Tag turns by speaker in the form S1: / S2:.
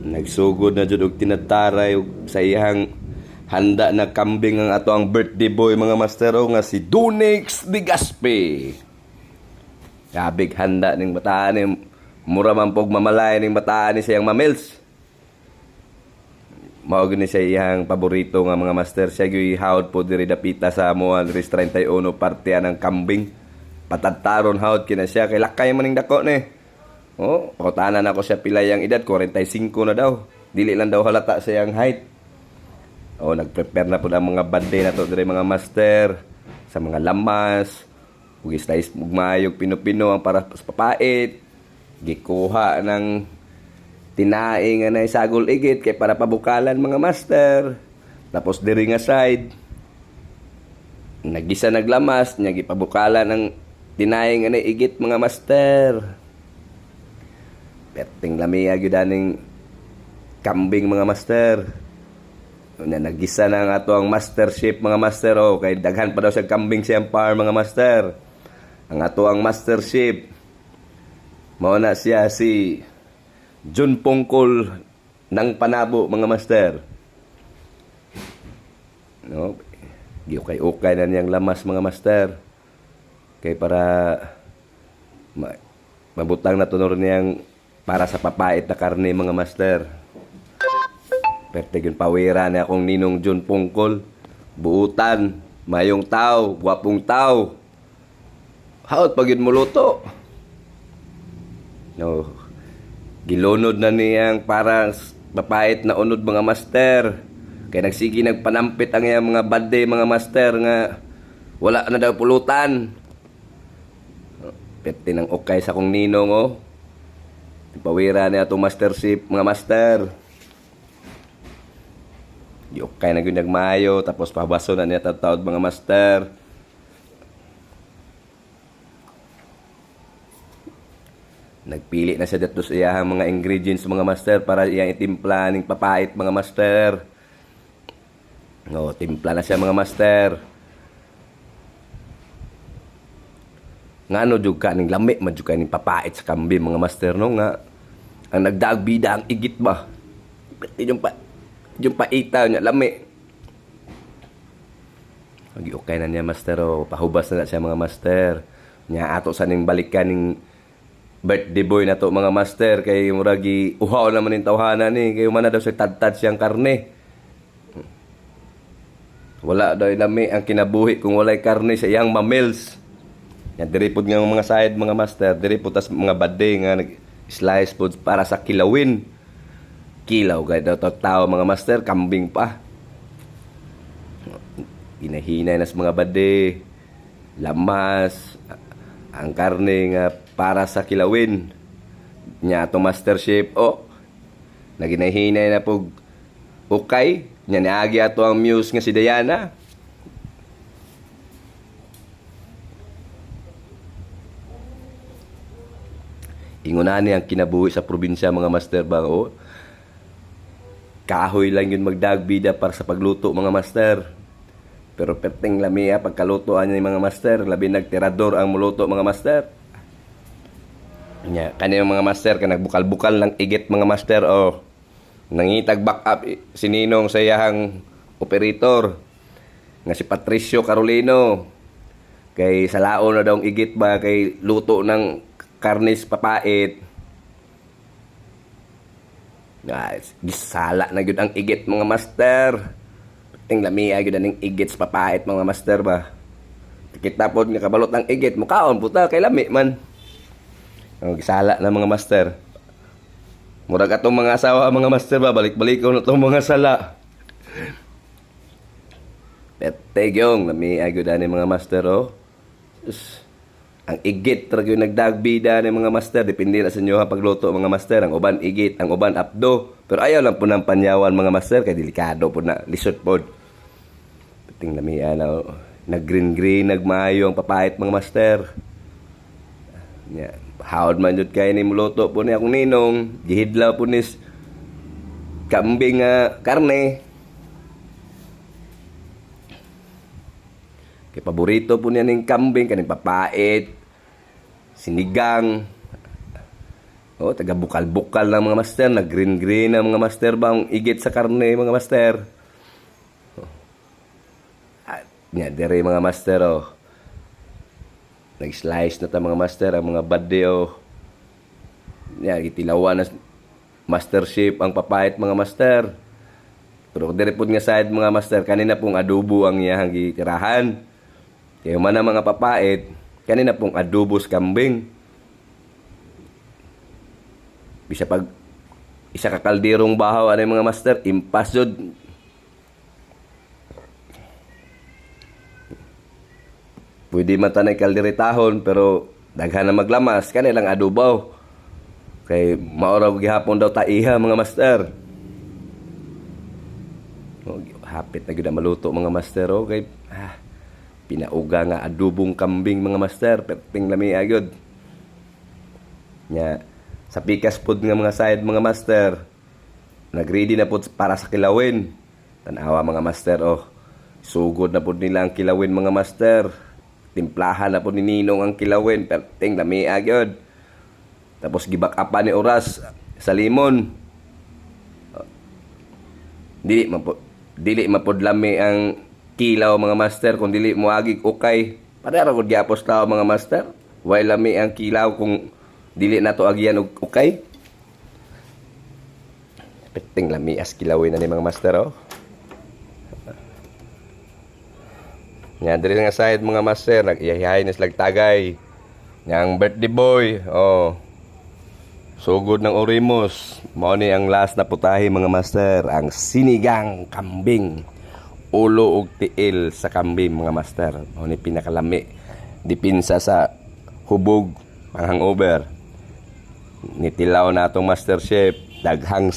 S1: Nagsugod na jud og tinataray og sa iyang handa na kambing ang ato ang birthday boy mga master nga si Dunix de Gaspe. Kabig handa ning bataan ni mura man pog mamalay ning bataan ni siyang mamils. Mao gani siya iyang paborito nga mga master. Siya gyud hawd po diri dapita sa amo ang 31 partiya ng kambing. Patadtaron hawd kina siya kay lakay man ning dako ni. Oh, pakutanan ako siya pilay ang edad, 45 na daw. Dili lang daw halata sa iyang height. Oh, nagprepare na po ang mga bande na to dire mga master sa mga lamas. Ug slice mayog pino-pino ang para sa papait. Gikuha ng tinaing nga na sagol igit kay para pabukalan mga master. Tapos diri nga side nagisa naglamas nya gipabukalan ng tinaing nga na igit mga master. Perting lamia gyud aning kambing mga master. Na nagisa na nga ato ang master chef mga master oh, kay daghan pa daw sa kambing siyang par mga master. Ang ato ang master chef mao na siya si Jun Pongkol ng Panabo mga master. No, giukay-ukay na niyang lamas mga master. Kay para mabutang na tunor niyang para sa papait na karne mga master. Pertig yung pawira na akong ninong Jun Pongkol. Buutan, mayong tao, gwapong tao. Hawat pagid mo luto. No, gilunod na niyang para papait na unod mga master. Kaya nagsigi nagpanampit ang iyang mga bade mga master nga wala na daw pulutan. Perti ng okay sa akong ninong oh. Pawira niya itong mastership, mga master. Okay na gyud nagmayo, tapos pabaso na niya tatawad mga master. Nagpili na siya dito sa iyang mga ingredients mga master para iyang itimpla ning papait mga master. No, timpla na siya mga master. Ngano jud ka ning lami man jud ka ning papait sa kambing mga master no nga ang nagdagbida ang igit ba yung paita nya lami agi okay na niya master o pahubas na siya mga master nya ato sa ning balikan ning birthday boy na to mga master kay muragi uhaw naman ning tawhana ni kay man na daw sa tadtad siyang karne. Wala daw lami ang kinabuhi kung walay karne sa iyang mamils. Yan, diri po nga mga side mga master, diri po tas mga bade nga nag-slice po para sa kilawin. Kilaw, gaya daw tao mga master, kambing pa. Hinahinay na sa mga bade, lamas, ang karne nga para sa kilawin. Nya to master chef, oh, naginahinay na po ukay. Nya niagi ato ang muse nga si Diana. Ingunani ang kinabuhi sa probinsya mga master bang oh. Kahoy lang yun magdagbida para sa pagluto mga master. Pero perting lamia pagkalutoan niya mga master, labi nagtirador ang muluto mga master. Nya kaniyang mga master ka nagbukal-bukal ng igit mga master oh. Nangitag back up si Ninong sa iyang operator nga si Patricio Carolino. Kay salao na daw ang igit ba kay luto ng karnis papait. Guys, gisala na gyud ang igit mga master. Ting lamia gyud ang igit sa papait mga master ba. Kita pod nga kabalot ang igit mo kaon puta kay lami man. Ang gisala na mga master. Murag atong mga asawa mga master ba balik-balikaw na tong mga sala. Petegong lamia gyud ani mga master oh. Ang igit talaga yung nagdagbida ng mga master. Depende na sa inyo ha pagluto mga master. Ang uban igit, ang uban apdo. Pero ayaw lang po ng panyawan mga master. Kaya delikado po na lisod po. Pating lamia na nag-green-green, nagmayo ang papait mga master. Yeah. Hawad man yun kayo ni muluto po niya akong ninong. Gihidlaw po ni kambing karne. Kay paborito po niya ng kambing, kaning papait, sinigang. Oh, taga bukal-bukal ng mga master, nag green-green ang mga master ba ang igit sa karne mga master. At nya dire mga master oh. Nag-slice na ta mga master ang mga bade oh. Nya gitilawan na master chef ang papait mga master. Pero dire pud nga side mga master kanina pong adobo ang iyang gitirahan. Kaya man ang mga papait kanina pong adobo sa kambing. Bisa pag isa ka kalderong bahaw ano mga master, impas jud. Pwede man tanay kalderitahon pero daghan na maglamas kanilang adobaw. Kay maura gihapon daw taiha mga master. Oh, hapit na gyud na maluto mga master okay. Pinauga nga adobong kambing mga master, perting lami agad. Nya sa pikas pod nga mga side mga master, nagready na pod para sa kilawin. Tanawa mga master oh. Sugod na pod nila ang kilawin mga master. Timplahan na pod ni Ninong ang kilawin, perting lami agad. Tapos gibak apa ni oras sa limon. Dili mapod lami ang kilaw mga master kung dili mo agig ukay. Padara gud gyapos tao mga master. Way lami ang kilaw kung dili na to agyan og ukay. Peting lami as kilawin na ni mga master oh. Nya diri nga side mga master nag-iyahay na slag tagay. Yang birthday boy oh. Sugod ng orimos. Mao ni ang last na putahe mga master, ang sinigang kambing. Ulo ug tiil sa kambing mga master. Mao ni pinakalami. Dipinsa sa hubog pang hangover. Nitilaw na atong master chef daghang